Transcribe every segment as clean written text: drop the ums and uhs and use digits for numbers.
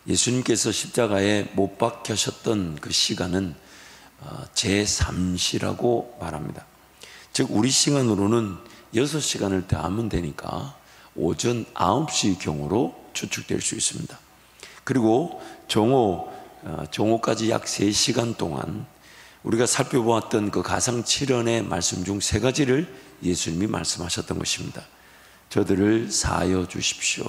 예수님께서 십자가에 못 박히셨던 그 시간은 제3시라고 말합니다. 즉 우리 시간으로는 6시간을 더하면 되니까 오전 9시 경으로 추측될 수 있습니다. 그리고 정오까지 약 3시간 동안 우리가 살펴보았던 그 가상 7언의 말씀 중 3가지를 예수님이 말씀하셨던 것입니다. 저들을 사하여 주십시오.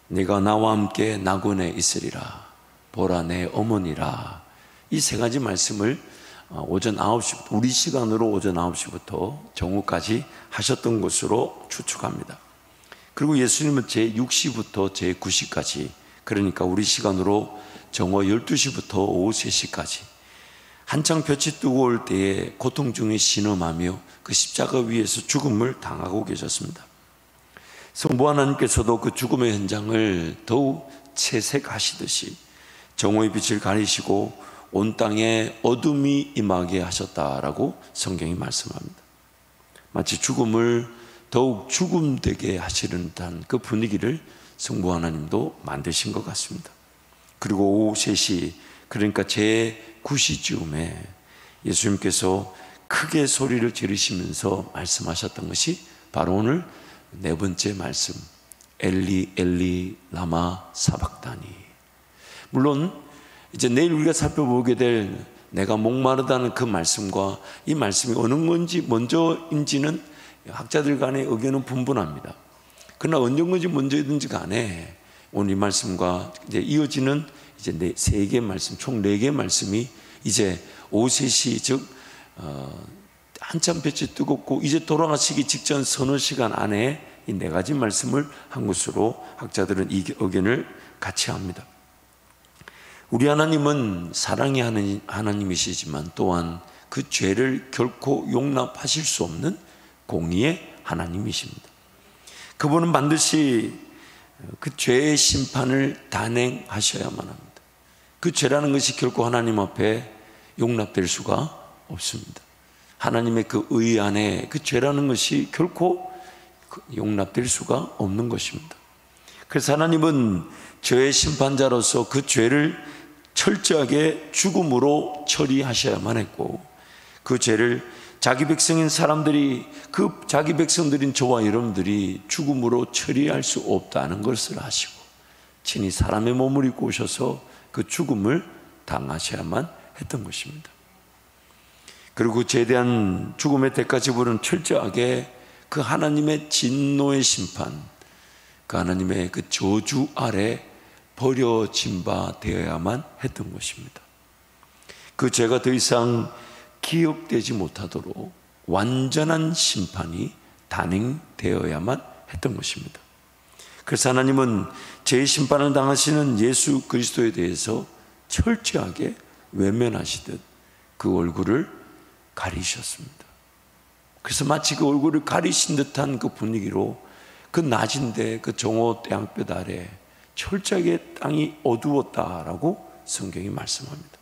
네가 나와 함께 낙원에 있으리라. 보라 내 어머니라. 이 3가지 말씀을 오전 9시부터, 우리 시간으로 오전 9시부터 정오까지 하셨던 것으로 추측합니다. 그리고 예수님은 제6시부터 제9시까지, 그러니까 우리 시간으로 정오 12시부터 오후 3시까지 한창 볕이 뜨거울 때에 고통 중에 신음하며 그 십자가 위에서 죽음을 당하고 계셨습니다. 성부 하나님께서도 그 죽음의 현장을 더욱 채색하시듯이 정오의 빛을 가리시고 온 땅에 어둠이 임하게 하셨다라고 성경이 말씀합니다. 마치 죽음을 더욱 죽음되게 하시는 듯한 그 분위기를 성부 하나님도 만드신 것 같습니다. 그리고 오후 3시, 그러니까 제9시쯤에 예수님께서 크게 소리를 지르시면서 말씀하셨던 것이 바로 오늘 4번째 말씀, 엘리 엘리 라마 사박다니. 물론 이제 내일 우리가 살펴보게 될 내가 목마르다는 그 말씀과 이 말씀이 어느 건지 먼저인지는 학자들 간의 의견은 분분합니다. 그러나 어느 건지 먼저든지 간에 오늘 이 말씀과 이제 이어지는 이제 3개의 말씀, 총 4개의 말씀이 이제 오후 3시, 즉 한참 빛이 뜨겁고 이제 돌아가시기 직전 서너 시간 안에 이 4가지 말씀을 한 것으로 학자들은 이 의견을 같이 합니다. 우리 하나님은 사랑의 하나님이시지만 또한 그 죄를 결코 용납하실 수 없는 공의의 하나님이십니다. 그분은 반드시 그 죄의 심판을 단행하셔야만 합니다. 그 죄라는 것이 결코 하나님 앞에 용납될 수가 없습니다. 하나님의 그 의 안에 그 죄라는 것이 결코 용납될 수가 없는 것입니다. 그래서 하나님은 죄의 심판자로서 그 죄를 철저하게 죽음으로 처리하셔야만 했고, 그 죄를 자기 백성인 사람들이, 그 자기 백성들인 저와 여러분들이 죽음으로 처리할 수 없다는 것을 아시고 친히 사람의 몸을 입고 오셔서 그 죽음을 당하셔야만 했던 것입니다. 그리고 그 죄에 대한 죽음의 대가 지불은 철저하게 그 하나님의 진노의 심판, 그 하나님의 그 저주 아래 버려진 바 되어야만 했던 것입니다. 그 죄가 더 이상 기억되지 못하도록 완전한 심판이 단행되어야만 했던 것입니다. 그래서 하나님은 죄의 심판을 당하시는 예수 그리스도에 대해서 철저하게 외면하시듯 그 얼굴을 가리셨습니다. 그래서 마치 그 얼굴을 가리신 듯한 그 분위기로 그 낮인데 그 정오 태양볕 아래 철저하게 땅이 어두웠다라고 성경이 말씀합니다.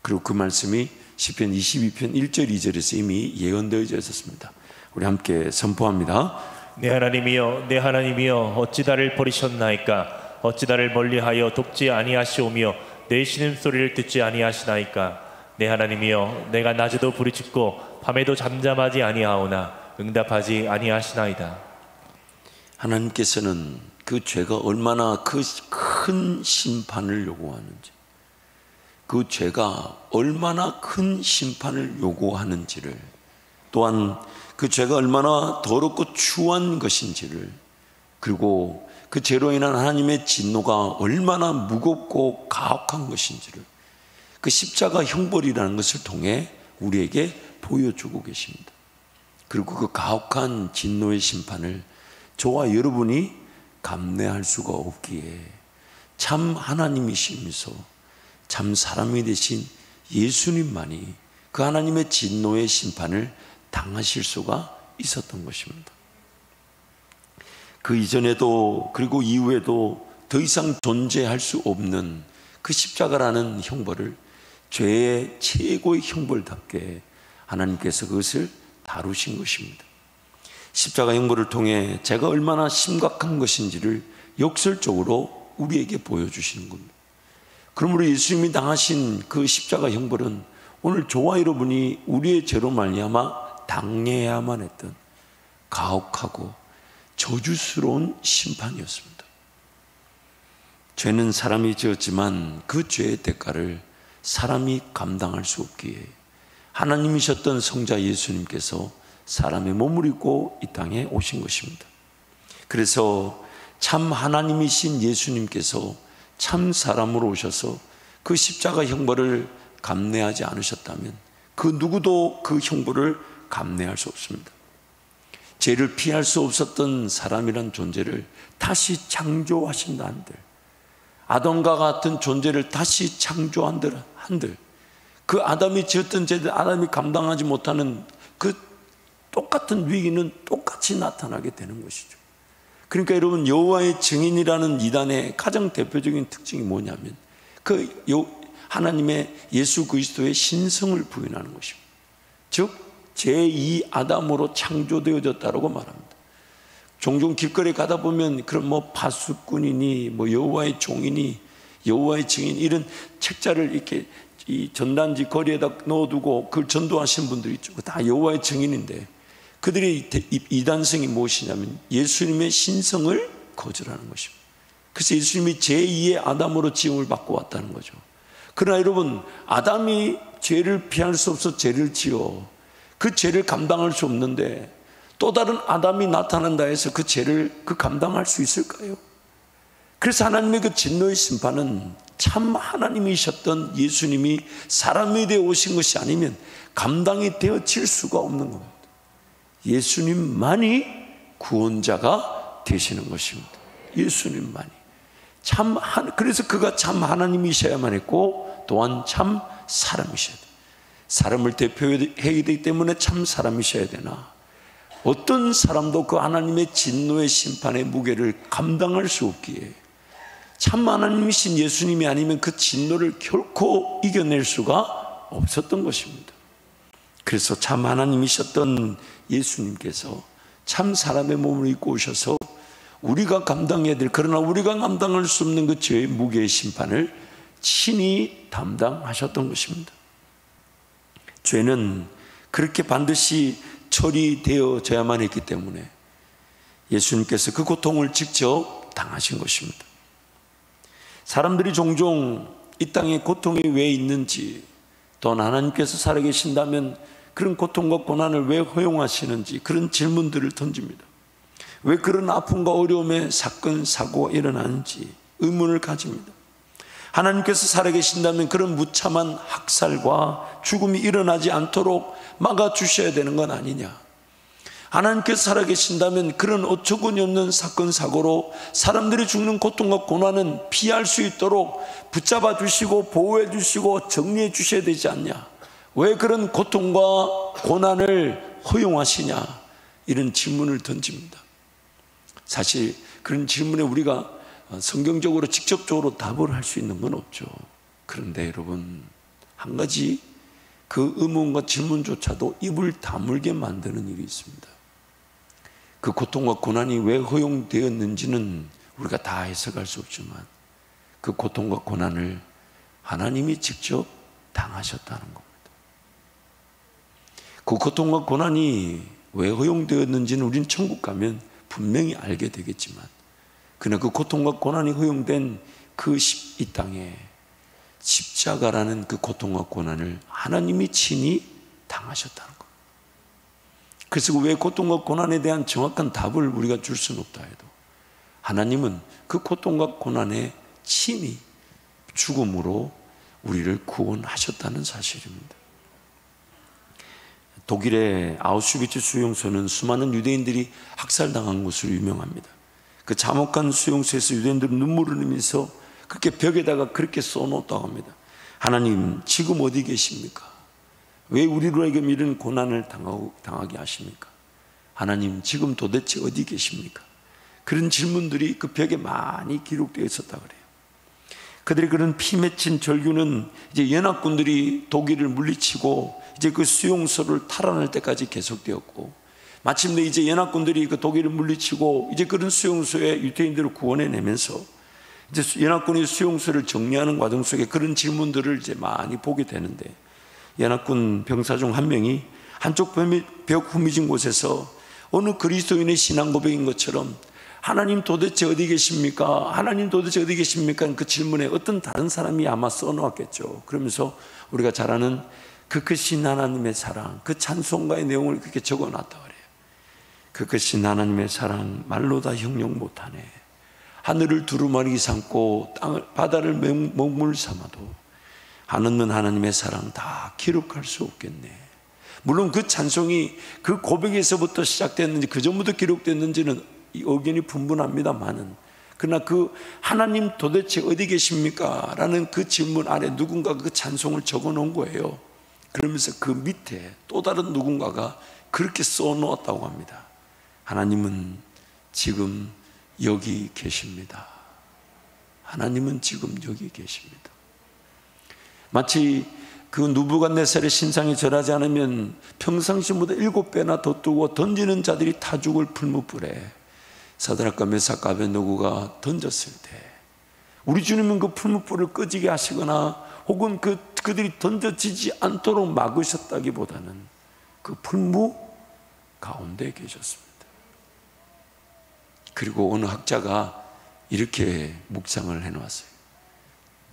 그리고 그 말씀이 시편 22편 1절 2절에서 이미 예언되어져 있었습니다. 우리 함께 선포합니다. 내 하나님이여, 내 하나님이여, 어찌 나를 버리셨나이까? 어찌 나를 멀리하여 돕지 아니하시오며 내 신음소리를 듣지 아니하시나이까? 내 하나님이여, 내가 낮에도 부르짖고 밤에도 잠잠하지 아니하오나 응답하지 아니하시나이다. 하나님께서는 그 죄가 얼마나 그 큰 심판을 요구하는지, 그 죄가 얼마나 큰 심판을 요구하는지를, 또한 그 죄가 얼마나 더럽고 추한 것인지를, 그리고 그 죄로 인한 하나님의 진노가 얼마나 무겁고 가혹한 것인지를 그 십자가 형벌이라는 것을 통해 우리에게 보여주고 계십니다. 그리고 그 가혹한 진노의 심판을 저와 여러분이 감내할 수가 없기에 참 하나님이시면서 참 사람이 되신 예수님만이 그 하나님의 진노의 심판을 당하실 수가 있었던 것입니다. 그 이전에도 그리고 이후에도 더 이상 존재할 수 없는 그 십자가라는 형벌을 죄의 최고의 형벌답게 하나님께서 그것을 다루신 것입니다. 십자가 형벌을 통해 죄가 얼마나 심각한 것인지를 역설적으로 우리에게 보여주시는 겁니다. 그러므로 예수님이 당하신 그 십자가 형벌은 오늘 저와 여러분이 우리의 죄로 말미암아 당해야만 했던 가혹하고 저주스러운 심판이었습니다. 죄는 사람이 지었지만 그 죄의 대가를 사람이 감당할 수 없기에 하나님이셨던 성자 예수님께서 사람의 몸을 입고 이 땅에 오신 것입니다. 그래서 참 하나님이신 예수님께서 참 사람으로 오셔서 그 십자가 형벌을 감내하지 않으셨다면 그 누구도 그 형벌을 감내할 수 없습니다. 죄를 피할 수 없었던 사람이란 존재를 다시 창조하신다 한들, 아담과 같은 존재를 다시 창조한들 한들, 그 아담이 지었던 죄를 아담이 감당하지 못하는 그 똑같은 위기는 똑같이 나타나게 되는 것이죠. 그러니까 여러분, 여호와의 증인이라는 이단의 가장 대표적인 특징이 뭐냐면 하나님의 예수 그리스도의 신성을 부인하는 것입니다. 즉 제2 아담으로 창조되어졌다라고 말합니다. 종종 길거리에 가다 보면 그런 파수꾼이니 여호와의 종이니 여호와의 증인 이런 책자를 이렇게 이 전단지 거리에다 넣어두고 그걸 전도하시는 분들이 있죠. 다 여호와의 증인인데 그들의 이단성이 무엇이냐면 예수님의 신성을 거절하는 것입니다. 그래서 예수님이 제2의 아담으로 지음을 받고 왔다는 거죠. 그러나 여러분, 아담이 죄를 피할 수 없어 죄를 지어 그 죄를 감당할 수 없는데 또 다른 아담이 나타난다 해서 그 죄를 감당할 수 있을까요? 그래서 하나님의 그 진노의 심판은 참 하나님이셨던 예수님이 사람이 되어 오신 것이 아니면 감당이 되어질 수가 없는 겁니다. 예수님만이 구원자가 되시는 것입니다. 예수님만이 그래서 그가 참 하나님이셔야만 했고 또한 참 사람이셔야 돼요. 사람을 대표해야 되기 때문에 참 사람이셔야 되나, 어떤 사람도 그 하나님의 진노의 심판의 무게를 감당할 수 없기에 참 하나님이신 예수님이 아니면 그 진노를 결코 이겨낼 수가 없었던 것입니다. 그래서 참 하나님이셨던 예수님께서 참 사람의 몸을 입고 오셔서 우리가 감당해야 될, 그러나 우리가 감당할 수 없는 그 죄의 무게의 심판을 친히 담당하셨던 것입니다. 죄는 그렇게 반드시 처리되어져야만 했기 때문에 예수님께서 그 고통을 직접 당하신 것입니다. 사람들이 종종 이 땅에 고통이 왜 있는지, 또 하나님께서 살아계신다면 그런 고통과 고난을 왜 허용하시는지 그런 질문들을 던집니다. 왜 그런 아픔과 어려움에 사건, 사고가 일어나는지 의문을 가집니다. 하나님께서 살아계신다면 그런 무참한 학살과 죽음이 일어나지 않도록 막아주셔야 되는 건 아니냐. 하나님께서 살아계신다면 그런 어처구니 없는 사건, 사고로 사람들이 죽는 고통과 고난은 피할 수 있도록 붙잡아 주시고 보호해 주시고 정리해 주셔야 되지 않냐. 왜 그런 고통과 고난을 허용하시냐. 이런 질문을 던집니다. 사실 그런 질문에 우리가 성경적으로 직접적으로 답을 할 수 있는 건 없죠. 그런데 여러분, 한 가지 그 의문과 질문조차도 입을 다물게 만드는 일이 있습니다. 그 고통과 고난이 왜 허용되었는지는 우리가 다 해석할 수 없지만 그 고통과 고난을 하나님이 직접 당하셨다는 겁니다. 그 고통과 고난이 왜 허용되었는지는 우리는 천국 가면 분명히 알게 되겠지만, 그러나 그 고통과 고난이 허용된 이 땅에 십자가라는 그 고통과 고난을 하나님이 친히 당하셨다는 것. 그래서 왜 고통과 고난에 대한 정확한 답을 우리가 줄 수는 없다 해도 하나님은 그 고통과 고난에 친히 죽음으로 우리를 구원하셨다는 사실입니다. 독일의 아우슈비츠 수용소는 수많은 유대인들이 학살당한 것으로 유명합니다. 그 참혹한 수용소에서 유대인들은 눈물을 흘리면서 그렇게 벽에다가 그렇게 써놓았다고 합니다. 하나님, 지금 어디 계십니까? 왜 우리로에게 이런 고난을 당하게 하십니까? 하나님, 지금 도대체 어디 계십니까? 그런 질문들이 그 벽에 많이 기록되어 있었다고 그래요. 그들의 그런 피 맺힌 절규는 이제 연합군들이 독일을 물리치고 이제 그 수용소를 탈환할 때까지 계속되었고, 마침내 이제 연합군들이 그 독일을 물리치고 이제 그런 수용소에 유대인들을 구원해내면서 이제 연합군이 수용소를 정리하는 과정 속에 그런 질문들을 이제 많이 보게 되는데, 연합군 병사 중 한 명이 한쪽 벽 후미진 곳에서 어느 그리스도인의 신앙 고백인 것처럼 하나님 도대체 어디 계십니까? 하나님 도대체 어디 계십니까? 그 질문에 어떤 다른 사람이 아마 써놓았겠죠. 그러면서 우리가 잘 아는 그 크신 하나님의 사랑, 그 찬송가의 내용을 그렇게 적어놨다 그래요. 그 크신 하나님의 사랑 말로 다 형용 못하네. 하늘을 두루마리 삼고 바다를 먹물 삼아도 하늘은 하나님의 사랑 다 기록할 수 없겠네. 물론 그 찬송이 그 고백에서부터 시작됐는지 그 전부터 기록됐는지는 의견이 분분합니다만은, 그러나 그 하나님 도대체 어디 계십니까? 라는 그 질문 아래 누군가가 그 찬송을 적어 놓은 거예요. 그러면서 그 밑에 또 다른 누군가가 그렇게 써 놓았다고 합니다. 하나님은 지금 여기 계십니다. 하나님은 지금 여기 계십니다. 마치 그 누부갓네살의 신상이 절하지 않으면 평상시보다 7배나 더 뜨고 던지는 자들이 다 죽을 풀무불에 사드락과 메삭과 아벳느고가 던졌을 때 우리 주님은 그 풀무불을 꺼지게 하시거나 혹은 그들이 던져지지 않도록 막으셨다기보다는 그 풀무 가운데 계셨습니다. 그리고 어느 학자가 이렇게 묵상을 해놓았어요.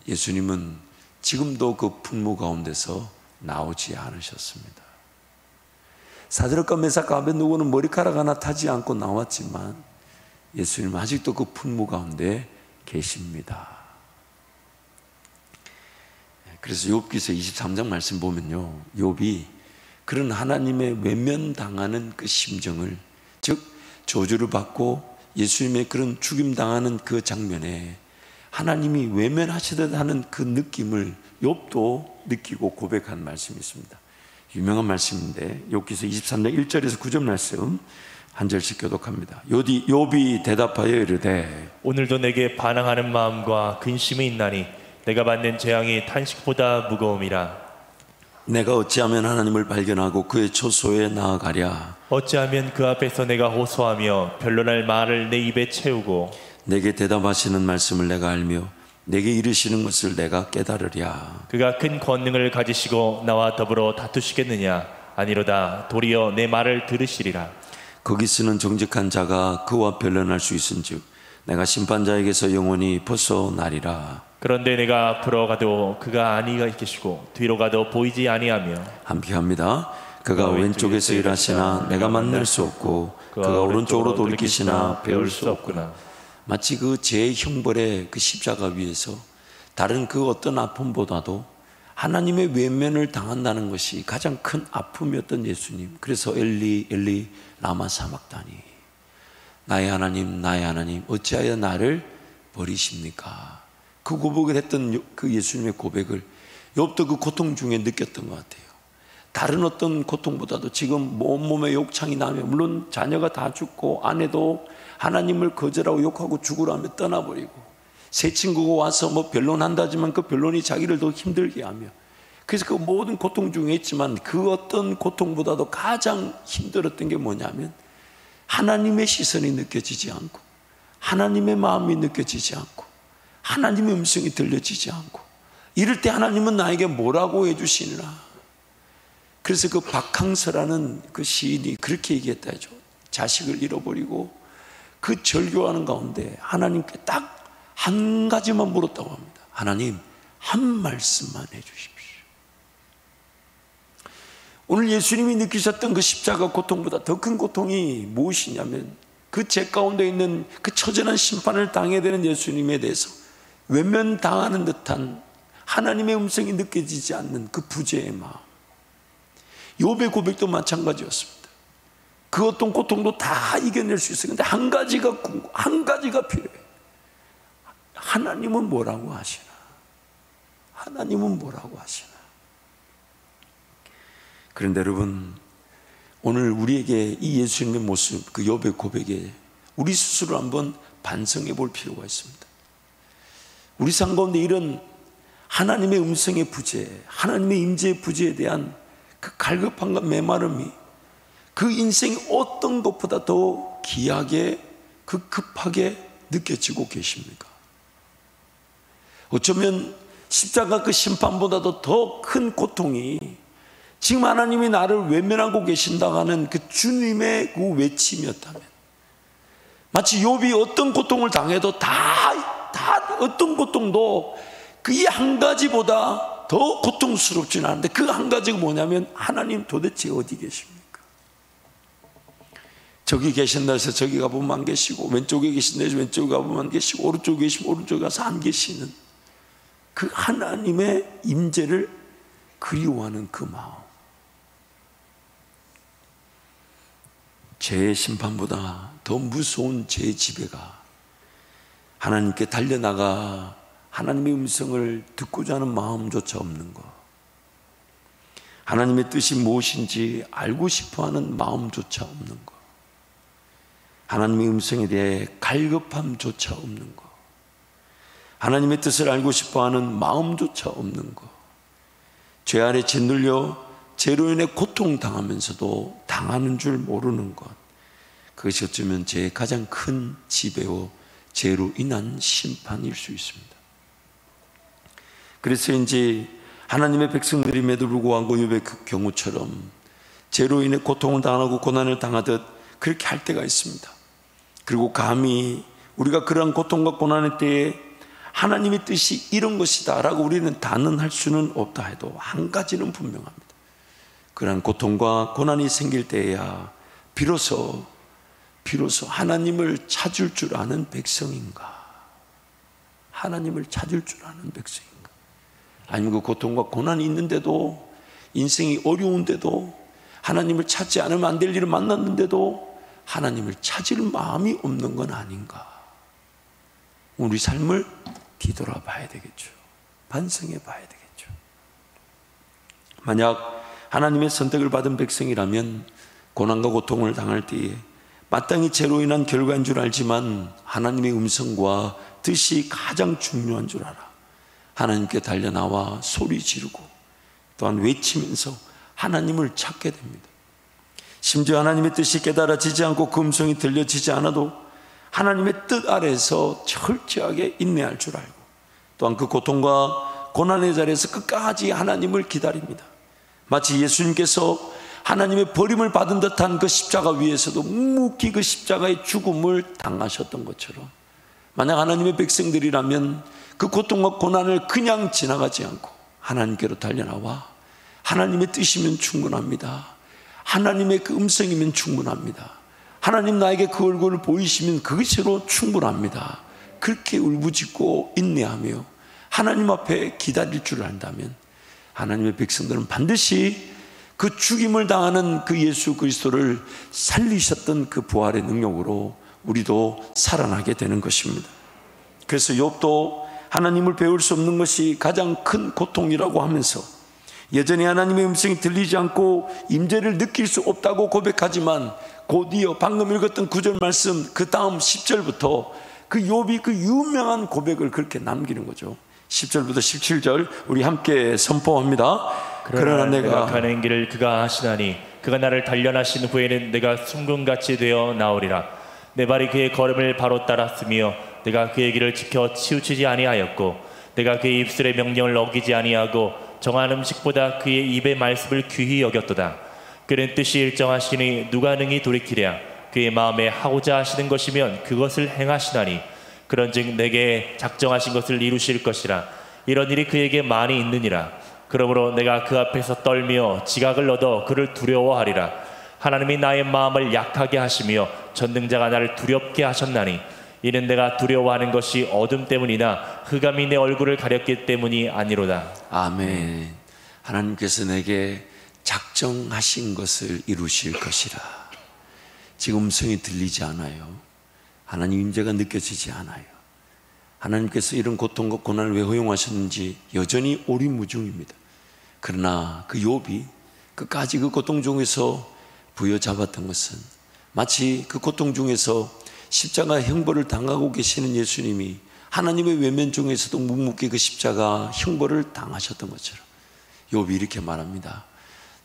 예수님은 지금도 그 풀무 가운데서 나오지 않으셨습니다. 사드락과 메삭과 아벳느고는 머리카락 하나 타지 않고 나왔지만 예수님은 아직도 그 풀무 가운데 계십니다. 그래서 욥기서 23장 말씀 보면요, 욥이 그런 하나님의 외면당하는 그 심정을, 즉 저주를 받고 예수님의 그런 죽임당하는 그 장면에 하나님이 외면하시듯 하는 그 느낌을 욥도 느끼고 고백한 말씀이 있습니다. 유명한 말씀인데 욥기서 23장 1절에서 9절 말씀 한 절씩 교독합니다. 욥이 대답하여 이르되 오늘도 내게 반항하는 마음과 근심이 있나니 내가 받는 재앙이 탄식보다 무거움이라. 내가 어찌하면 하나님을 발견하고 그의 초소에 나아가랴. 어찌하면 그 앞에서 내가 호소하며 변론할 말을 내 입에 채우고 내게 대답하시는 말씀을 내가 알며 내게 이르시는 것을 내가 깨달으랴. 그가 큰 권능을 가지시고 나와 더불어 다투시겠느냐? 아니로다. 도리어 내 말을 들으시리라. 거기 쓰는 정직한 자가 그와 변론할 수 있은즉 내가 심판자에게서 영원히 벗어나리라. 그런데 내가 앞으로 가도 그가 아니가 계시고 뒤로 가도 보이지 아니하며 함께합니다. 그가 왼쪽에서 일하시나 내가 만날 수 없고 그가 오른쪽으로 돌이키시나 배울 수 없구나. 마치 그 제 형벌의 그 십자가 위에서 다른 그 어떤 아픔보다도 하나님의 외면을 당한다는 것이 가장 큰 아픔이었던 예수님. 그래서 엘리 엘리 라마 사막다니, 나의 하나님 어찌하여 나를 버리십니까? 그 고백을 했던 그 예수님의 고백을 욥도 그 고통 중에 느꼈던 것 같아요. 다른 어떤 고통보다도 지금 온몸에 욕창이 나면, 물론 자녀가 다 죽고 아내도 하나님을 거절하고 욕하고 죽으라며 떠나버리고 새 친구가 와서 뭐 변론한다지만 그 변론이 자기를 더 힘들게 하며, 그래서 그 모든 고통 중에 있지만 그 어떤 고통보다도 가장 힘들었던 게 뭐냐면 하나님의 시선이 느껴지지 않고 하나님의 마음이 느껴지지 않고 하나님의 음성이 들려지지 않고, 이럴 때 하나님은 나에게 뭐라고 해주시느냐. 그래서 그 박항서라는 그 시인이 그렇게 얘기했다 하죠. 자식을 잃어버리고 그 절교하는 가운데 하나님께 딱 한 가지만 물었다고 합니다. 하나님, 한 말씀만 해주십시오. 오늘 예수님이 느끼셨던 그 십자가 고통보다 더 큰 고통이 무엇이냐면 그 죄 가운데 있는 그 처절한 심판을 당해야 되는 예수님에 대해서 외면당하는 듯한 하나님의 음성이 느껴지지 않는 그 부재의 마음. 욥의 고백도 마찬가지였습니다. 그 어떤 고통도 다 이겨낼 수 있어요. 근데 한 가지가 필요해요. 하나님은 뭐라고 하시나? 하나님은 뭐라고 하시나? 그런데 여러분, 오늘 우리에게 이 예수님의 모습, 그 욥의 고백에 우리 스스로 한번 반성해 볼 필요가 있습니다. 우리 삶 가운데 이런 하나님의 음성의 부재, 하나님의 임재의 부재에 대한 그 갈급함과 메마름이 그 인생이 어떤 것보다 더 귀하게, 그 급하게 느껴지고 계십니까? 어쩌면 십자가 그 심판보다도 더 큰 고통이 지금 하나님이 나를 외면하고 계신다는 그 주님의 그 외침이었다면, 마치 욥이 어떤 고통을 당해도 다 어떤 고통도 그 이 한 가지보다 더 고통스럽진 않은데, 그 한 가지가 뭐냐면 하나님 도대체 어디 계십니까? 저기 계신다 해서 저기 가보면 안 계시고, 왼쪽에 계신다 해서 왼쪽에 가보면 안 계시고, 오른쪽에 계시면 오른쪽에 가서 안 계시는 그 하나님의 임재를 그리워하는 그 마음. 죄의 심판보다 더 무서운 죄의 지배가 하나님께 달려나가 하나님의 음성을 듣고자 하는 마음조차 없는 것, 하나님의 뜻이 무엇인지 알고 싶어하는 마음조차 없는 것, 하나님의 음성에 대해 갈급함조차 없는 것, 하나님의 뜻을 알고 싶어하는 마음조차 없는 것, 죄 아래 짓눌려 죄로 인해 고통당하면서도 당하는 줄 모르는 것, 그것이 어쩌면 죄의 가장 큰 지배요 죄로 인한 심판일 수 있습니다. 그래서인지 하나님의 백성들임에도 불구하고 욥의 그 경우처럼 죄로 인해 고통을 당하고 고난을 당하듯 그렇게 할 때가 있습니다. 그리고 감히 우리가 그러한 고통과 고난의 때에 하나님의 뜻이 이런 것이다 라고 우리는 단언할 수는 없다 해도 한 가지는 분명합니다. 그러한 고통과 고난이 생길 때에야 비로소 하나님을 찾을 줄 아는 백성인가, 하나님을 찾을 줄 아는 백성인가, 아니면 그 고통과 고난이 있는데도, 인생이 어려운데도, 하나님을 찾지 않으면 안 될 일을 만났는데도 하나님을 찾을 마음이 없는 건 아닌가. 우리 삶을 뒤돌아봐야 되겠죠. 반성해 봐야 되겠죠. 만약 하나님의 선택을 받은 백성이라면 고난과 고통을 당할 때에 마땅히 죄로 인한 결과인 줄 알지만 하나님의 음성과 뜻이 가장 중요한 줄 알아 하나님께 달려나와 소리 지르고 또한 외치면서 하나님을 찾게 됩니다. 심지어 하나님의 뜻이 깨달아지지 않고 그 음성이 들려지지 않아도 하나님의 뜻 아래에서 철저하게 인내할 줄 알고, 또한 그 고통과 고난의 자리에서 끝까지 하나님을 기다립니다. 마치 예수님께서 하나님의 버림을 받은 듯한 그 십자가 위에서도 묵묵히 그 십자가의 죽음을 당하셨던 것처럼, 만약 하나님의 백성들이라면 그 고통과 고난을 그냥 지나가지 않고 하나님께로 달려나와 하나님의 뜻이면 충분합니다, 하나님의 그 음성이면 충분합니다, 하나님 나에게 그 얼굴을 보이시면 그것으로 충분합니다, 그렇게 울부짖고 인내하며 하나님 앞에 기다릴 줄 안다면 하나님의 백성들은 반드시 그 죽임을 당하는 그 예수 그리스도를 살리셨던 그 부활의 능력으로 우리도 살아나게 되는 것입니다. 그래서 욥도 하나님을 배울 수 없는 것이 가장 큰 고통이라고 하면서 여전히 하나님의 음성이 들리지 않고 임재를 느낄 수 없다고 고백하지만 곧이어 방금 읽었던 9절 말씀 그 다음 10절부터 그 욥이 그 유명한 고백을 그렇게 남기는 거죠. 10절부터 17절 우리 함께 선포합니다. 그러나 내가 가는 길을 그가 아시나니 그가 나를 단련하신 후에는 내가 순금같이 되어 나오리라. 내 발이 그의 걸음을 바로 따랐으며 내가 그의 길을 지켜 치우치지 아니하였고 내가 그의 입술의 명령을 어기지 아니하고 정한 음식보다 그의 입의 말씀을 귀히 여겼도다. 그는 뜻이 일정하시니 누가 능히 돌이키랴. 그의 마음에 하고자 하시는 것이면 그것을 행하시나니 그런즉 내게 작정하신 것을 이루실 것이라. 이런 일이 그에게 많이 있느니라. 그러므로 내가 그 앞에서 떨며 지각을 얻어 그를 두려워하리라. 하나님이 나의 마음을 약하게 하시며 전능자가 나를 두렵게 하셨나니 이는 내가 두려워하는 것이 어둠 때문이나 흑암이 내 얼굴을 가렸기 때문이 아니로다. 아멘. 하나님께서 내게 작정하신 것을 이루실 것이라. 지금 음성이 들리지 않아요. 하나님 임재가 느껴지지 않아요. 하나님께서 이런 고통과 고난을 왜 허용하셨는지 여전히 오리무중입니다. 그러나 그 욥이 끝까지 그 고통 중에서 부여잡았던 것은 마치 그 고통 중에서 십자가 형벌을 당하고 계시는 예수님이 하나님의 외면 중에서도 묵묵히 그 십자가 형벌을 당하셨던 것처럼 욥이 이렇게 말합니다.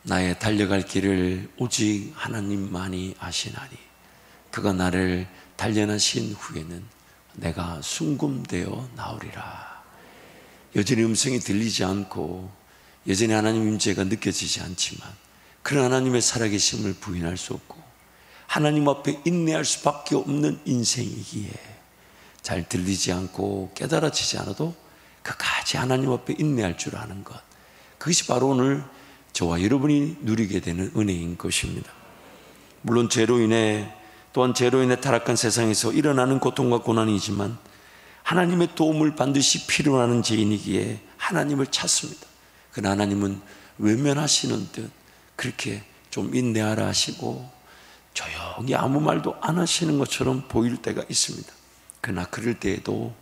나의 달려갈 길을 오직 하나님만이 아시나니 그가 나를 단련하신 후에는 내가 순금되어 나오리라. 여전히 음성이 들리지 않고 여전히 하나님 임재가 느껴지지 않지만 그런 하나님의 살아계심을 부인할 수 없고 하나님 앞에 인내할 수밖에 없는 인생이기에 잘 들리지 않고 깨달아지지 않아도 끝까지 하나님 앞에 인내할 줄 아는 것, 그것이 바로 오늘 저와 여러분이 누리게 되는 은혜인 것입니다. 물론 죄로 인해, 또한 죄로 인해 타락한 세상에서 일어나는 고통과 고난이지만 하나님의 도움을 반드시 필요로 하는 죄인이기에 하나님을 찾습니다. 그러나 하나님은 외면하시는 듯 그렇게 좀 인내하라 하시고 조용히 아무 말도 안 하시는 것처럼 보일 때가 있습니다. 그러나 그럴 때에도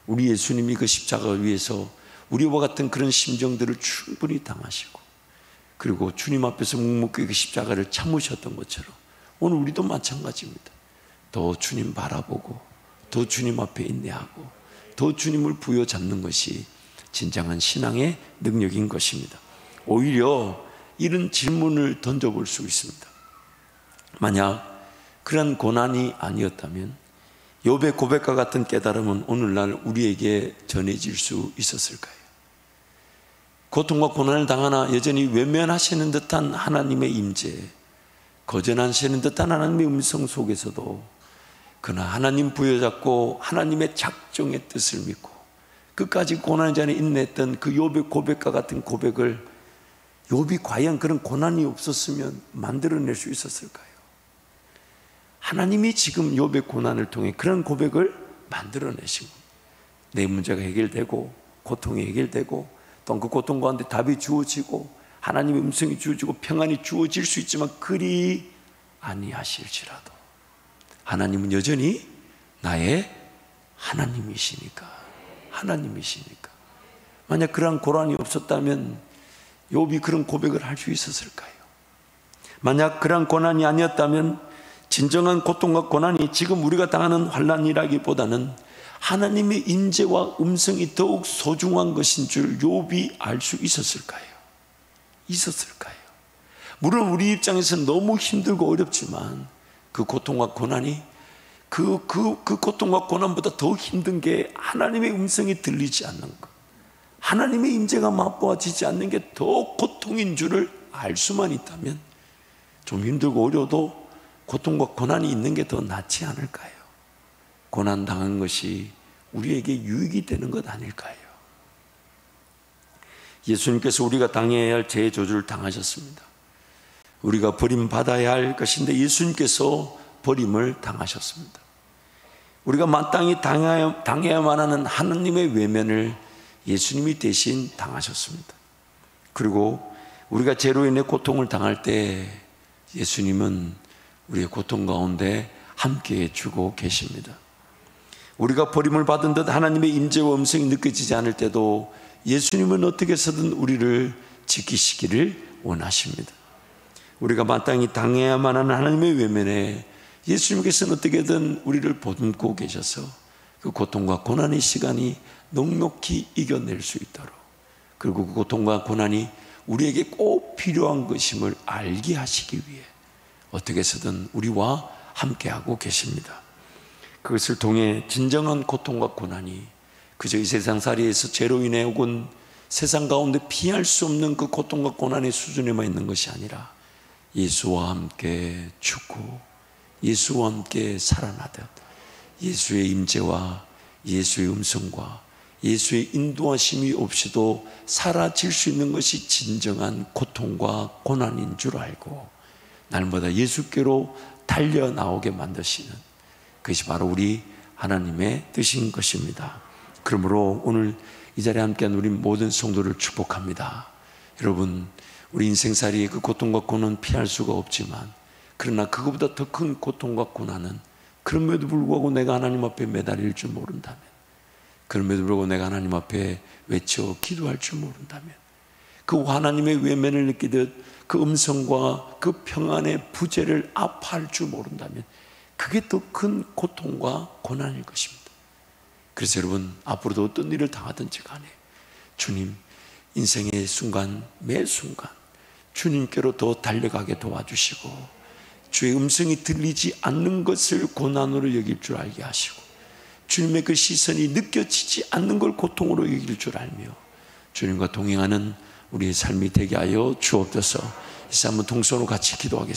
우리 예수님이 그 십자가를 위해서 우리와 같은 그런 심정들을 충분히 당하시고 그리고 주님 앞에서 묵묵히 그 십자가를 참으셨던 것처럼 오늘 우리도 마찬가지입니다. 더 주님 바라보고 더 주님 앞에 인내하고 더 주님을 부여잡는 것이 진정한 신앙의 능력인 것입니다. 오히려 이런 질문을 던져볼 수 있습니다. 만약 그런 고난이 아니었다면 욥의 고백과 같은 깨달음은 오늘날 우리에게 전해질 수 있었을까요? 고통과 고난을 당하나 여전히 외면하시는 듯한 하나님의 임재, 거절하시는 듯한 하나님의 음성 속에서도 그러나 하나님 부여잡고 하나님의 작정의 뜻을 믿고 끝까지 고난의 잔에 인내했던 그 욥의 고백과 같은 고백을 욥이 과연 그런 고난이 없었으면 만들어낼 수 있었을까요? 하나님이 지금 욥의 고난을 통해 그런 고백을 만들어내신 겁니다. 내 문제가 해결되고 고통이 해결되고 또 그 고통 가운데 답이 주어지고 하나님의 음성이 주어지고 평안이 주어질 수 있지만 그리 아니하실지라도 하나님은 여전히 나의 하나님이시니까 만약 그러한 고난이 없었다면 욥이 그런 고백을 할 수 있었을까요? 만약 그러한 고난이 아니었다면 진정한 고통과 고난이 지금 우리가 당하는 환난이라기보다는 하나님의 임재와 음성이 더욱 소중한 것인 줄 욥이 알 수 있었을까요? 물론 우리 입장에서는 너무 힘들고 어렵지만 그 고통과 고난이 그 고통과 고난보다 더 힘든 게 하나님의 음성이 들리지 않는 것, 하나님의 임재가 맛보아지지 않는 게 더 고통인 줄을 알 수만 있다면 좀 힘들고 어려워도 고통과 고난이 있는 게 더 낫지 않을까요? 고난 당한 것이 우리에게 유익이 되는 것 아닐까요? 예수님께서 우리가 당해야 할 죄의 저주를 당하셨습니다. 우리가 버림받아야 할 것인데 예수님께서 버림을 당하셨습니다. 우리가 마땅히 당해야만 하는 하나님의 외면을 예수님이 대신 당하셨습니다. 그리고 우리가 죄로 인해 고통을 당할 때 예수님은 우리의 고통 가운데 함께해 주고 계십니다. 우리가 버림을 받은 듯 하나님의 임재와 음성이 느껴지지 않을 때도 예수님은 어떻게 해서든 우리를 지키시기를 원하십니다. 우리가 마땅히 당해야만 하는 하나님의 외면에 예수님께서는 어떻게든 우리를 보듬고 계셔서 그 고통과 고난의 시간이 넉넉히 이겨낼 수 있도록, 그리고 그 고통과 고난이 우리에게 꼭 필요한 것임을 알게 하시기 위해 어떻게 해서든 우리와 함께하고 계십니다. 그것을 통해 진정한 고통과 고난이 그저 이 세상살이에서 죄로 인해 혹은 세상 가운데 피할 수 없는 그 고통과 고난의 수준에만 있는 것이 아니라 예수와 함께 죽고 예수와 함께 살아나듯 예수의 임재와 예수의 음성과 예수의 인도하심이 없이도 사라질 수 있는 것이 진정한 고통과 고난인 줄 알고 날마다 예수께로 달려나오게 만드시는 그것이 바로 우리 하나님의 뜻인 것입니다. 그러므로 오늘 이 자리에 함께한 우리 모든 성도를 축복합니다. 여러분, 우리 인생살이의 그 고통과 고난은 피할 수가 없지만 그러나 그것보다 더 큰 고통과 고난은 그럼에도 불구하고 내가 하나님 앞에 매달릴 줄 모른다면, 그럼에도 불구하고 내가 하나님 앞에 외쳐 기도할 줄 모른다면, 그 하나님의 외면을 느끼듯 그 음성과 그 평안의 부재를 아파할 줄 모른다면 그게 더 큰 고통과 고난일 것입니다. 그래서 여러분, 앞으로도 어떤 일을 당하든지 간에 주님, 인생의 순간 매 순간 주님께로 더 달려가게 도와주시고 주의 음성이 들리지 않는 것을 고난으로 여길 줄 알게 하시고 주님의 그 시선이 느껴지지 않는 걸 고통으로 여길 줄 알며 주님과 동행하는 우리의 삶이 되게 하여 주옵소서. 이제 한번 동서로 같이 기도하겠습니다.